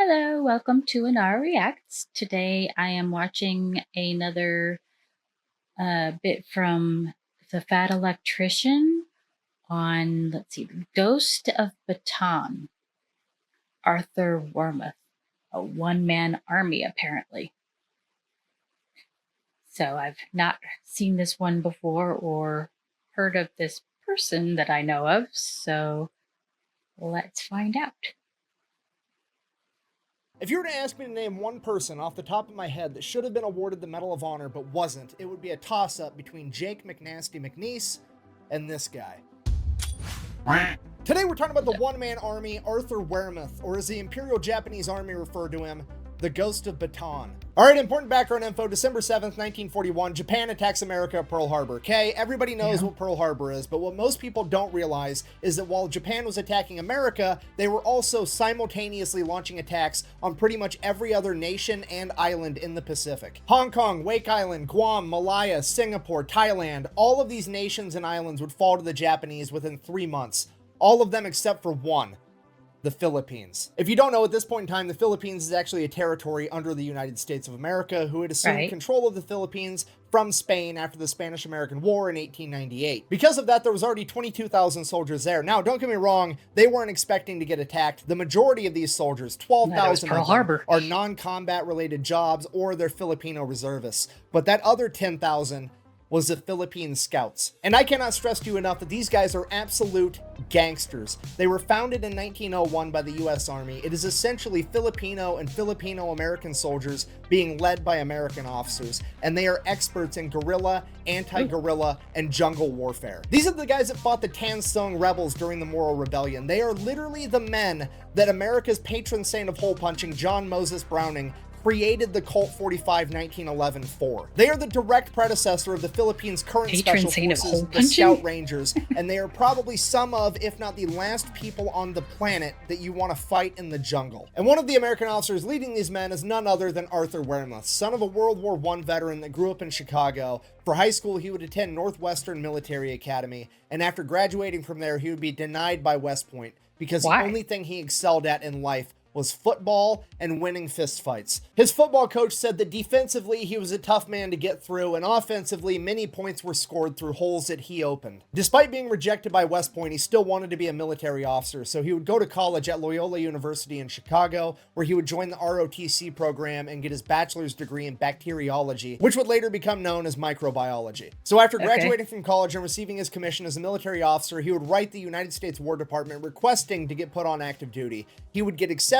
Hello, welcome to Anara Reacts. Today I am watching another bit from the Fat Electrician on, Ghost of Bataan, Arthur Wermuth, a one-man army apparently. So I've not seen this one before or heard of this person that I know of, so let's find out. If you were to ask me to name one person off the top of my head that should have been awarded the Medal of Honor but wasn't, it would be a toss-up between Jake McNasty McNeese and this guy. Today we're talking about the one-man army, Arthur Wermuth, or as the Imperial Japanese Army referred to him, the Ghost of Bataan. Alright, important background info. December 7th, 1941, Japan attacks America at Pearl Harbor. Okay, everybody knows what Pearl Harbor is, but what most people don't realize is that while Japan was attacking America, they were also simultaneously launching attacks on pretty much every other nation and island in the Pacific. Hong Kong, Wake Island, Guam, Malaya, Singapore, Thailand, all of these nations and islands would fall to the Japanese within 3 months. All of them except for one. The Philippines. If you don't know, at this point in time, the Philippines is actually a territory under the United States of America, who had assumed control of the Philippines from Spain after the Spanish-American War in 1898. Because of that, there was already 22,000 soldiers there. Now, don't get me wrong, they weren't expecting to get attacked. The majority of these soldiers, 12,000 of them, are non-combat related jobs or they're Filipino reservists. But that other 10,000 was the Philippine Scouts. And I cannot stress to you enough that these guys are absolute gangsters. They were founded in 1901 by the US Army. It is essentially Filipino and Filipino-American soldiers being led by American officers, and they are experts in guerrilla, anti-guerrilla, and jungle warfare. These are the guys that fought the Tan Sung rebels during the Moro Rebellion. They are literally the men that America's patron saint of hole punching, John Moses Browning, created the Colt 45 1911 for. They are the direct predecessor of the Philippines' current special forces, the Scout Rangers, and they are probably some of, if not the last people on the planet that you want to fight in the jungle. And one of the American officers leading these men is none other than Arthur Wermuth, son of a World War I veteran that grew up in Chicago. For high school, he would attend Northwestern Military Academy, and after graduating from there, he would be denied by West Point because the only thing he excelled at in life was football and winning fistfights. His football coach said that defensively he was a tough man to get through, and offensively many points were scored through holes that he opened. Despite being rejected by West Point, he still wanted to be a military officer, so he would go to college at Loyola University in Chicago, where he would join the ROTC program and get his bachelor's degree in bacteriology, which would later become known as microbiology. So after graduating from college and receiving his commission as a military officer, he would write the United States War Department requesting to get put on active duty. He would get accepted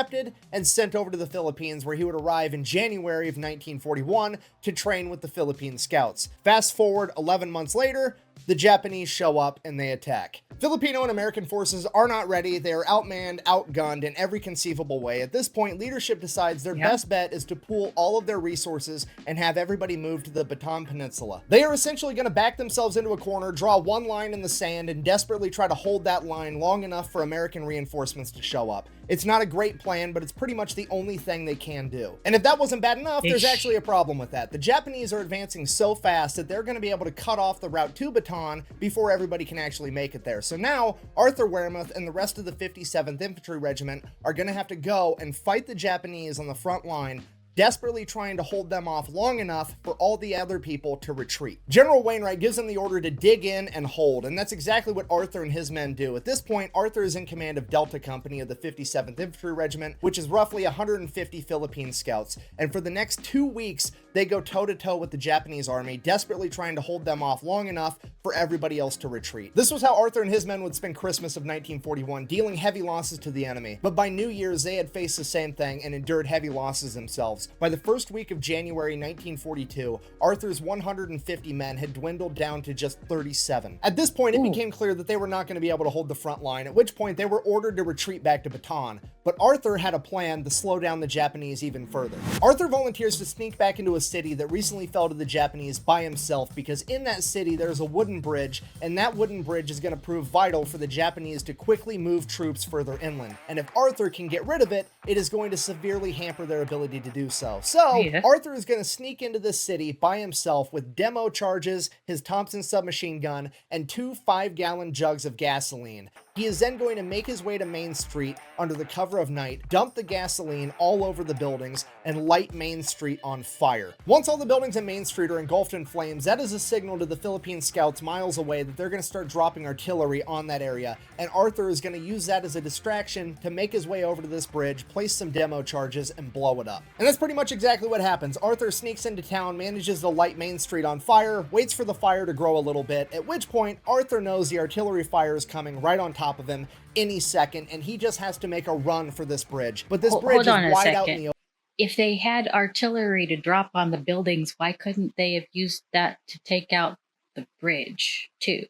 and sent over to the Philippines, where he would arrive in January of 1941 to train with the Philippine Scouts. Fast forward 11 months later, the Japanese show up and they attack. Filipino and American forces are not ready. They are outmanned, outgunned in every conceivable way. At this point, leadership decides their best bet is to pool all of their resources and have everybody move to the Bataan Peninsula. They are essentially going to back themselves into a corner, draw one line in the sand, and desperately try to hold that line long enough for American reinforcements to show up. It's not a great plan, but it's pretty much the only thing they can do. And if that wasn't bad enough, there's actually a problem with that. The Japanese are advancing so fast that they're going to be able to cut off the route to Bataan before everybody can actually make it there. So now Arthur Wermuth and the rest of the 57th Infantry Regiment are going to have to go and fight the Japanese on the front line, desperately trying to hold them off long enough for all the other people to retreat. General Wainwright gives them the order to dig in and hold, and that's exactly what Arthur and his men do. At this point, Arthur is in command of Delta Company of the 57th Infantry Regiment, which is roughly 150 Philippine scouts, and for the next 2 weeks, they go toe-to-toe with the Japanese army, desperately trying to hold them off long enough for everybody else to retreat. This was how Arthur and his men would spend Christmas of 1941, dealing heavy losses to the enemy. But by New Year's, they had faced the same thing and endured heavy losses themselves. By the first week of January 1942, Arthur's 150 men had dwindled down to just 37. At this point, it became clear that they were not going to be able to hold the front line, at which point they were ordered to retreat back to Bataan. But Arthur had a plan to slow down the Japanese even further. Arthur volunteers to sneak back into a city that recently fell to the Japanese by himself, because in that city there's a wooden bridge, and that wooden bridge is going to prove vital for the Japanese to quickly move troops further inland. And if Arthur can get rid of it, it is going to severely hamper their ability to do so. So Arthur is going to sneak into this city by himself with demo charges, his Thompson submachine gun, and 2 5-gallon jugs of gasoline. He is then going to make his way to Main Street under the cover of night, dump the gasoline all over the buildings, and light Main Street on fire. Once all the buildings in Main Street are engulfed in flames, that is a signal to the Philippine scouts miles away that they're going to start dropping artillery on that area, and Arthur is going to use that as a distraction to make his way over to this bridge, place some demo charges, and blow it up. And that's pretty much exactly what happens. Arthur sneaks into town, manages to light Main Street on fire, waits for the fire to grow a little bit, at which point Arthur knows the artillery fire is coming right on top of him any second, and he just has to make a run for this bridge. But this bridge is wide out in the open. If they had artillery to drop on the buildings, why couldn't they have used that to take out the bridge too?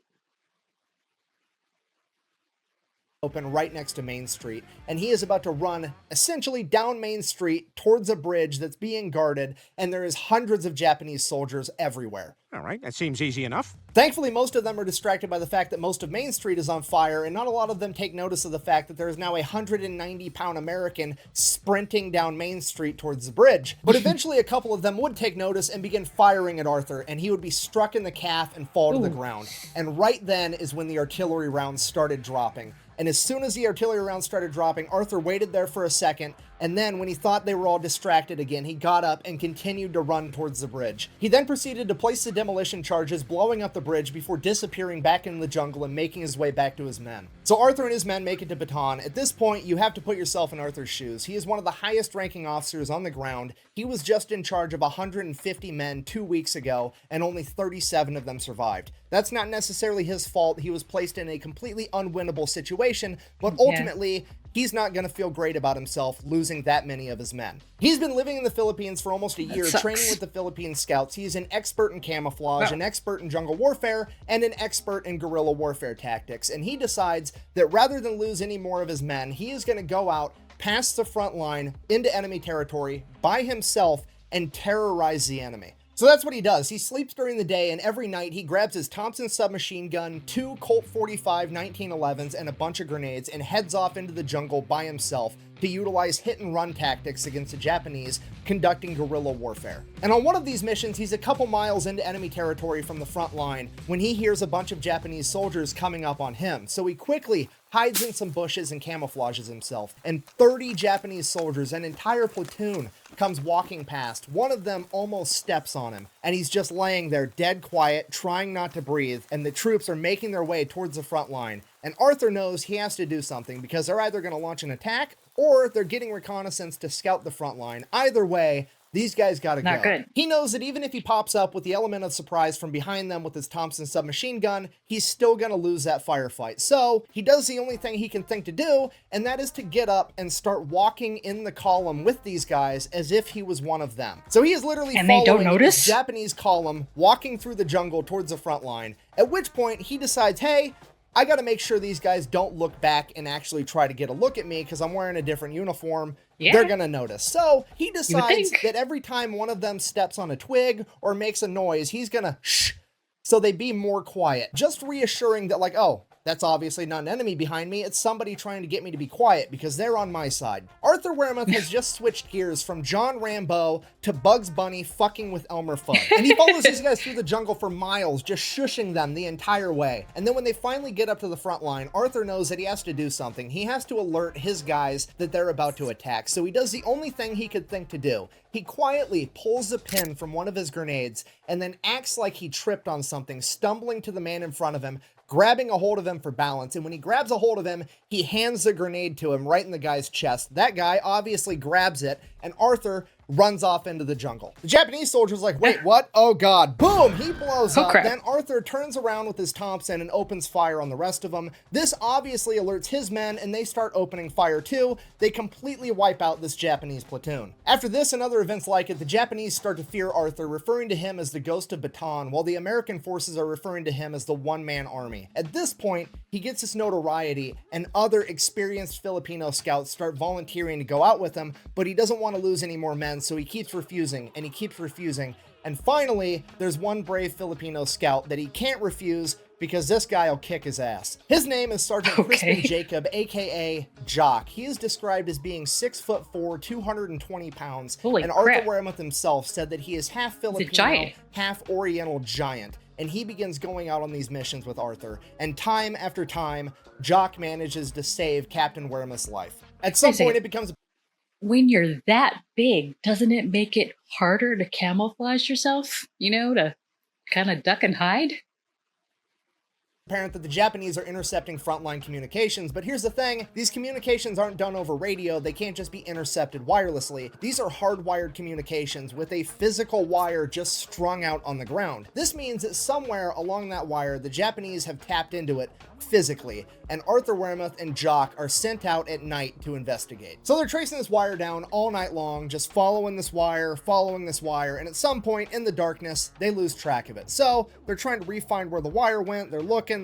Open right next to Main Street, and he is about to run essentially down Main Street towards a bridge that's being guarded, and there is hundreds of Japanese soldiers everywhere. All right, that seems easy enough. Thankfully, most of them are distracted by the fact that most of Main Street is on fire, and not a lot of them take notice of the fact that there is now a 190-pound American sprinting down Main Street towards the bridge. But eventually, a couple of them would take notice and begin firing at Arthur, and he would be struck in the calf and fall to the ground. And right then is when the artillery rounds started dropping. And as soon as the artillery rounds started dropping, Arthur waited there for a second, and then when he thought they were all distracted again, he got up and continued to run towards the bridge. He then proceeded to place the demolition charges, blowing up the bridge before disappearing back in the jungle and making his way back to his men. So Arthur and his men make it to Bataan. At this point, you have to put yourself in Arthur's shoes. He is one of the highest ranking officers on the ground. He was just in charge of 150 men 2 weeks ago, and only 37 of them survived. That's not necessarily his fault. He was placed in a completely unwinnable situation, but ultimately, he's not going to feel great about himself losing that many of his men. He's been living in the Philippines for almost a year, training with the Philippine Scouts. He's an expert in camouflage, an expert in jungle warfare, and an expert in guerrilla warfare tactics. And he decides that rather than lose any more of his men, he is going to go out past the front line into enemy territory by himself and terrorize the enemy. So that's what he does. He sleeps during the day, and every night he grabs his Thompson submachine gun, 2 Colt 45 1911s, and a bunch of grenades, and heads off into the jungle by himself to utilize hit-and-run tactics against the Japanese conducting guerrilla warfare. And on one of these missions, he's a couple miles into enemy territory from the front line when he hears a bunch of Japanese soldiers coming up on him. So he quickly hides in some bushes and camouflages himself, and 30 Japanese soldiers, an entire platoon, comes walking past. One of them almost steps on him, and he's just laying there dead quiet, trying not to breathe, and the troops are making their way towards the front line. And Arthur knows he has to do something because they're either going to launch an attack or they're getting reconnaissance to scout the front line. Either way, these guys gotta go. Not good. He knows that even if he pops up with the element of surprise from behind them with his Thompson submachine gun, he's still gonna lose that firefight. So he does the only thing he can think to do, and that is to get up and start walking in the column with these guys as if he was one of them. So he is literally following this Japanese column, walking through the jungle towards the front line, at which point he decides, hey, I got to make sure these guys don't look back and actually try to get a look at me because I'm wearing a different uniform. Yeah. They're going to notice. So he decides that every time one of them steps on a twig or makes a noise, he's going to shh, so they be more quiet. Just reassuring that, like, oh, that's obviously not an enemy behind me. It's somebody trying to get me to be quiet because they're on my side. Arthur Wermuth has just switched gears from John Rambo to Bugs Bunny fucking with Elmer Fudd. And he follows these guys through the jungle for miles, just shushing them the entire way. And then when they finally get up to the front line, Arthur knows that he has to do something. He has to alert his guys that they're about to attack. So he does the only thing he could think to do. He quietly pulls the pin from one of his grenades and then acts like he tripped on something, stumbling to the man in front of him, grabbing a hold of him for balance. And when he grabs a hold of him, he hands the grenade to him right in the guy's chest. That guy obviously grabs it, and Arthur runs off into the jungle. The Japanese soldier's like, wait, what? Oh God. Boom! He blows up. Crap. Then Arthur turns around with his Thompson and opens fire on the rest of them. This obviously alerts his men, and they start opening fire too. They completely wipe out this Japanese platoon. After this and other events like it, the Japanese start to fear Arthur, referring to him as the Ghost of Bataan, while the American forces are referring to him as the one-man army. At this point, he gets his notoriety, and other experienced Filipino scouts start volunteering to go out with him, but he doesn't want to lose any more men, so he keeps refusing, and he keeps refusing. And finally, there's one brave Filipino scout that he can't refuse because this guy will kick his ass. His name is Sergeant Crispin Jacob, aka Jock. He is described as being 6'4", 220 pounds. Holy and crap. Arthur Wermuth himself said that he is half Filipino, half Oriental giant. and he begins going out on these missions with Arthur. And time after time, Jock manages to save Captain Wermuth's life. At some point, it becomes... When you're that big, doesn't it make it harder to camouflage yourself? You know, to kind of duck and hide? Apparent that the Japanese are intercepting frontline communications, but here's the thing, these communications aren't done over radio, they can't just be intercepted wirelessly. These are hardwired communications with a physical wire just strung out on the ground. This means that somewhere along that wire, the Japanese have tapped into it physically, and Arthur Wermuth and Jock are sent out at night to investigate. So they're tracing this wire down all night long, just following this wire, and at some point in the darkness, they lose track of it. So they're trying to re-find where the wire went, they're looking.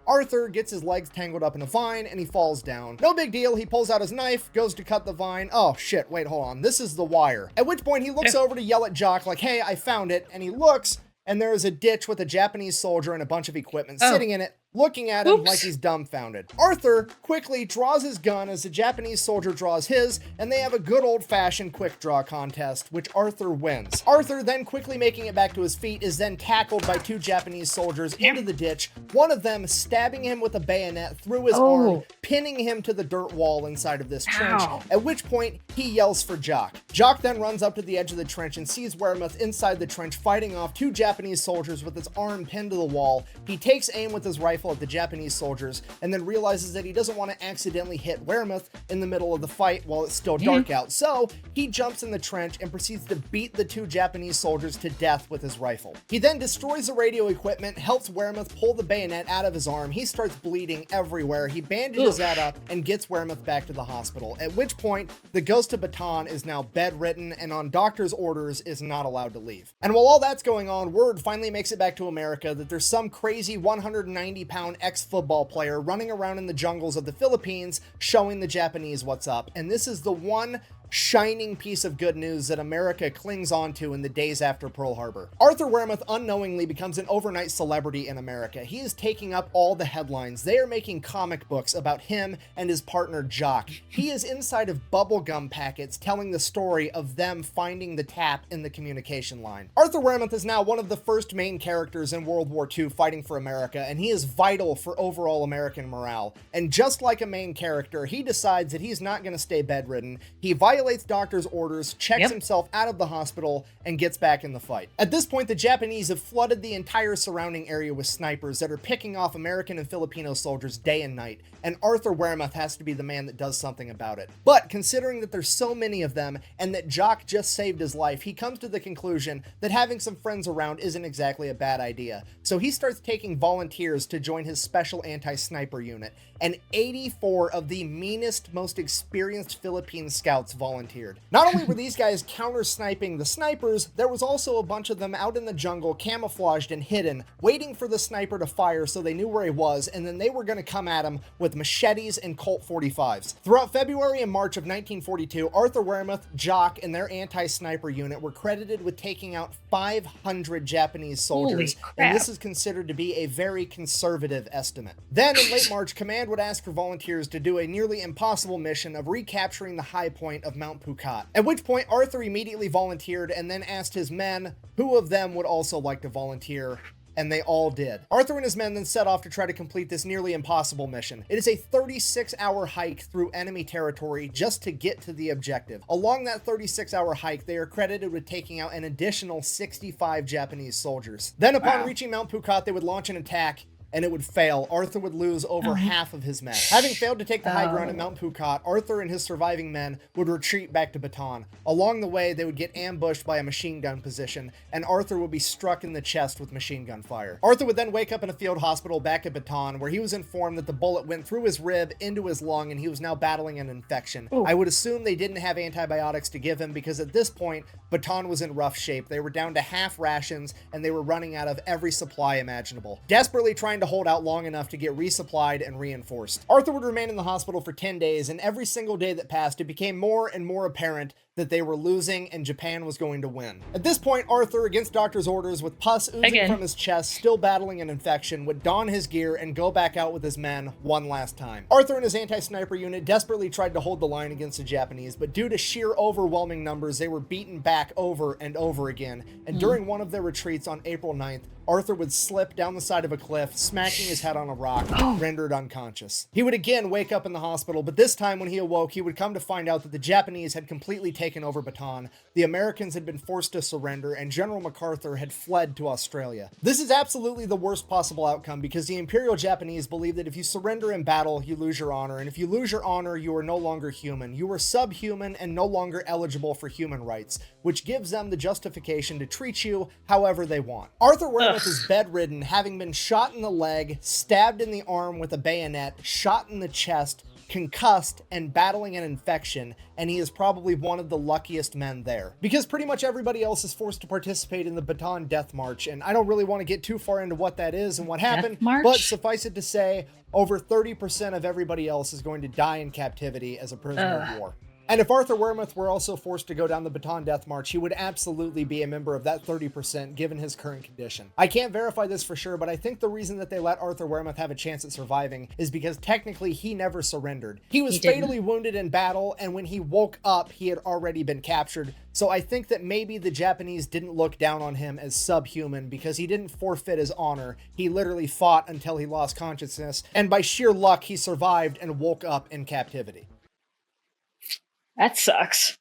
Arthur gets his legs tangled up in a vine and he falls down. No big deal, he pulls out his knife, goes to cut the vine. Oh shit, wait, hold on, this is the wire. At which point he looks over to yell at Jock like, hey, I found it, and he looks, and there is a ditch with a Japanese soldier and a bunch of equipment sitting in it, looking at him like he's dumbfounded. Arthur quickly draws his gun as the Japanese soldier draws his, and they have a good old-fashioned quick draw contest, which Arthur wins. Arthur, then quickly making it back to his feet, is then tackled by two Japanese soldiers into the ditch, one of them stabbing him with a bayonet through his arm, pinning him to the dirt wall inside of this trench, at which point he yells for Jock. Jock then runs up to the edge of the trench and sees Wermuth inside the trench fighting off two Japanese soldiers with his arm pinned to the wall. He takes aim with his rifle at the Japanese soldiers and then realizes that he doesn't want to accidentally hit Wermuth in the middle of the fight while it's still dark out. So he jumps in the trench and proceeds to beat the two Japanese soldiers to death with his rifle. He then destroys the radio equipment, helps Wermuth pull the bayonet out of his arm. He starts bleeding everywhere. He bandages that up and gets Wermuth back to the hospital, at which point the Ghost of Bataan is now bedridden and on doctor's orders is not allowed to leave. And while all that's going on, word finally makes it back to America that there's some crazy 190-pound ex-football player running around in the jungles of the Philippines showing the Japanese what's up. And this is the one shining piece of good news that America clings on to in the days after Pearl Harbor. Arthur Wermuth unknowingly becomes an overnight celebrity in America. He is taking up all the headlines. They are making comic books about him and his partner Jock. He is inside of bubblegum packets telling the story of them finding the tap in the communication line. Arthur Wermuth is now one of the first main characters in World War II fighting for America, and he is vital for overall American morale. And just like a main character, he decides that he's not going to stay bedridden. He violates doctor's orders, checks himself out of the hospital, and gets back in the fight. At this point, the Japanese have flooded the entire surrounding area with snipers that are picking off American and Filipino soldiers day and night, and Arthur Wermuth has to be the man that does something about it. But considering that there's so many of them, and that Jock just saved his life, he comes to the conclusion that having some friends around isn't exactly a bad idea. So he starts taking volunteers to join his special anti-sniper unit, and 84 of the meanest, most experienced Philippine scouts volunteered. Not only were these guys counter-sniping the snipers, there was also a bunch of them out in the jungle, camouflaged and hidden, waiting for the sniper to fire so they knew where he was, and then they were going to come at him with machetes and Colt 45s. Throughout February and March of 1942, Arthur Wermuth, Jock, and their anti-sniper unit were credited with taking out 500 Japanese soldiers, and this is considered to be a very conservative estimate. Then in late March, Command would ask for volunteers to do a nearly impossible mission of recapturing the high point of Mount Phuket, at which point Arthur immediately volunteered and then asked his men who of them would also like to volunteer, and they all did. Arthur and his men then set off to try to complete this nearly impossible mission. It is a 36-hour hike through enemy territory just to get to the objective. Along that 36-hour hike, they are credited with taking out an additional 65 Japanese soldiers. Then upon reaching Mount Phuket, they would launch an attack, and it would fail. Arthur would lose over half of his men. Having failed to take the high ground at Mount Phuket, Arthur and his surviving men would retreat back to Bataan. Along the way, they would get ambushed by a machine gun position, and Arthur would be struck in the chest with machine gun fire. Arthur would then wake up in a field hospital back at Bataan, where he was informed that the bullet went through his rib into his lung, and he was now battling an infection. I would assume they didn't have antibiotics to give him, because at this point, Bataan was in rough shape. They were down to half rations, and they were running out of every supply imaginable. Desperately trying to hold out long enough to get resupplied and reinforced. Arthur would remain in the hospital for 10 days, and every single day that passed, it became more and more apparent that they were losing and Japan was going to win. At this point, Arthur, against doctor's orders, with pus oozing from his chest, still battling an infection, would don his gear and go back out with his men one last time. Arthur and his anti-sniper unit desperately tried to hold the line against the Japanese, but due to sheer overwhelming numbers, they were beaten back over and over again, and during one of their retreats on April 9th, Arthur would slip down the side of a cliff, smacking his head on a rock, rendered unconscious. He would again wake up in the hospital, but this time when he awoke, he would come to find out that the Japanese had completely taken over Bataan, the Americans had been forced to surrender, and General MacArthur had fled to Australia. This is absolutely the worst possible outcome because the Imperial Japanese believe that if you surrender in battle, you lose your honor, and if you lose your honor, you are no longer human. You are subhuman and no longer eligible for human rights, which gives them the justification to treat you however they want. Arthur Wermuth is bedridden, having been shot in the leg, stabbed in the arm with a bayonet, shot in the chest, concussed, and battling an infection, and he is probably one of the luckiest men there. Because pretty much everybody else is forced to participate in the Bataan Death March, and I don't really want to get too far into what that is and what happened, but suffice it to say, over 30% of everybody else is going to die in captivity as a prisoner of war. And if Arthur Wermuth were also forced to go down the Bataan Death March, he would absolutely be a member of that 30% given his current condition. I can't verify this for sure, but I think the reason that they let Arthur Wermuth have a chance at surviving is because technically he never surrendered. He was fatally wounded in battle, and when he woke up, he had already been captured. So I think that maybe the Japanese didn't look down on him as subhuman because he didn't forfeit his honor. He literally fought until he lost consciousness, and by sheer luck, he survived and woke up in captivity. That sucks.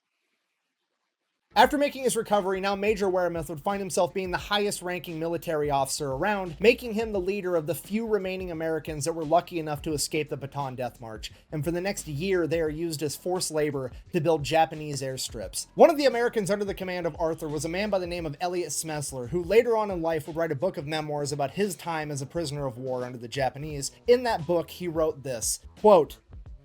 After making his recovery, now Major Wermuth would find himself being the highest ranking military officer around, making him the leader of the few remaining Americans that were lucky enough to escape the Bataan Death March, and for the next year they are used as forced labor to build Japanese airstrips. One of the Americans under the command of Arthur was a man by the name of Elliot Smesler, who later on in life would write a book of memoirs about his time as a prisoner of war under the Japanese. In that book, he wrote this, quote,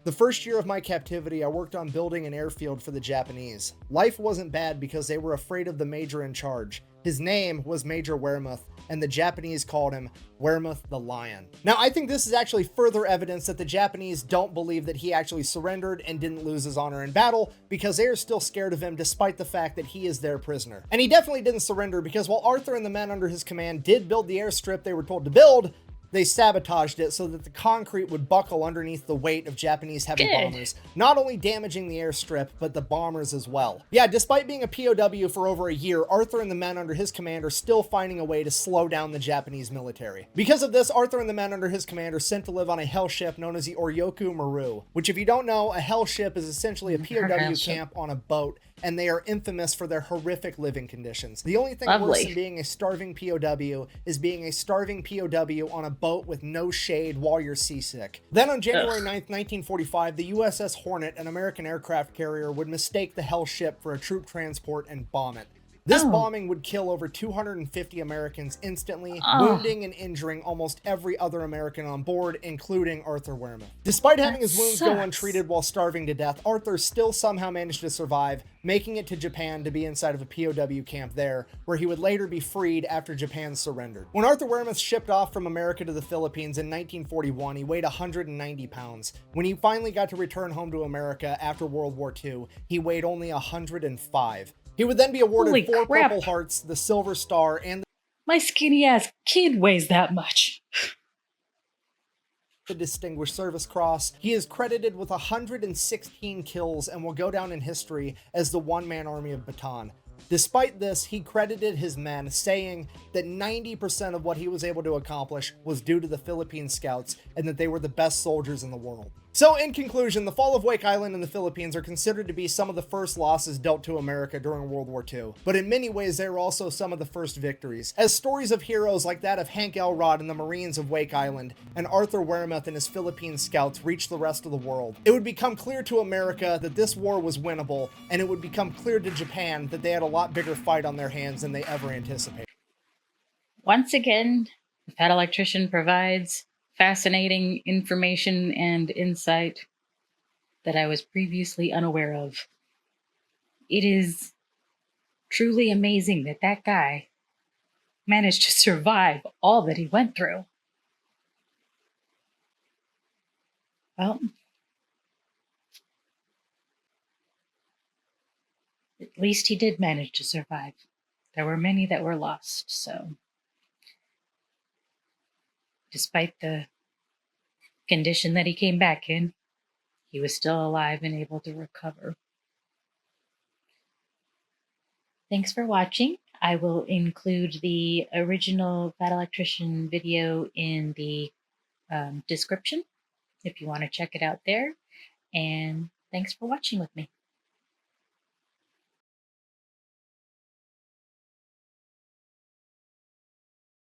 "The first year of my captivity, I worked on building an airfield for the Japanese. Life wasn't bad because they were afraid of the major in charge. His name was Major Wermuth, and the Japanese called him Wermuth the Lion." Now, I think this is actually further evidence that the Japanese don't believe that he actually surrendered and didn't lose his honor in battle, because they are still scared of him despite the fact that he is their prisoner. And he definitely didn't surrender, because while Arthur and the men under his command did build the airstrip they were told to build, they sabotaged it so that the concrete would buckle underneath the weight of Japanese heavy bombers, not only damaging the airstrip, but the bombers as well. Yeah, despite being a POW for over a year, Arthur and the men under his command are still finding a way to slow down the Japanese military. Because of this, Arthur and the men under his command are sent to live on a hell ship known as the Oryoku Maru, which, if you don't know, a hell ship is essentially a POW camp on a boat, and they are infamous for their horrific living conditions. The only thing worse than being a starving POW is being a starving POW on a boat with no shade while you're seasick. Then on January 9th, 1945, the USS Hornet, an American aircraft carrier, would mistake the hell ship for a troop transport and bomb it. This bombing would kill over 250 Americans instantly, wounding and injuring almost every other American on board, including Arthur Wermuth. Despite having his wounds go untreated while starving to death, Arthur still somehow managed to survive, making it to Japan to be inside of a POW camp there, where he would later be freed after Japan surrendered. When Arthur Wermuth shipped off from America to the Philippines in 1941, he weighed 190 pounds. When he finally got to return home to America after World War II, he weighed only 105. He would then be awarded 4 Purple Hearts, the Silver Star, and my skinny ass kid weighs that much. the Distinguished Service Cross. He is credited with 116 kills and will go down in history as the one-man army of Bataan. Despite this, he credited his men, saying that 90% of what he was able to accomplish was due to the Philippine Scouts and that they were the best soldiers in the world. So in conclusion, the fall of Wake Island and the Philippines are considered to be some of the first losses dealt to America during World War II, but in many ways they are also some of the first victories, as stories of heroes like that of Hank Elrod and the Marines of Wake Island and Arthur Wermuth and his Philippine Scouts reach the rest of the world. It would become clear to America that this war was winnable, and it would become clear to Japan that they had a lot bigger fight on their hands than they ever anticipated. Once again, the Fat Electrician provides fascinating information and insight that I was previously unaware of. It is truly amazing that that guy managed to survive all that he went through. Well, At least he did manage to survive. There were many that were lost, so despite the condition that he came back in, he was still alive and able to recover. Thanks for watching. I will include the original Fat Electrician video in the description if you want to check it out there. And thanks for watching with me.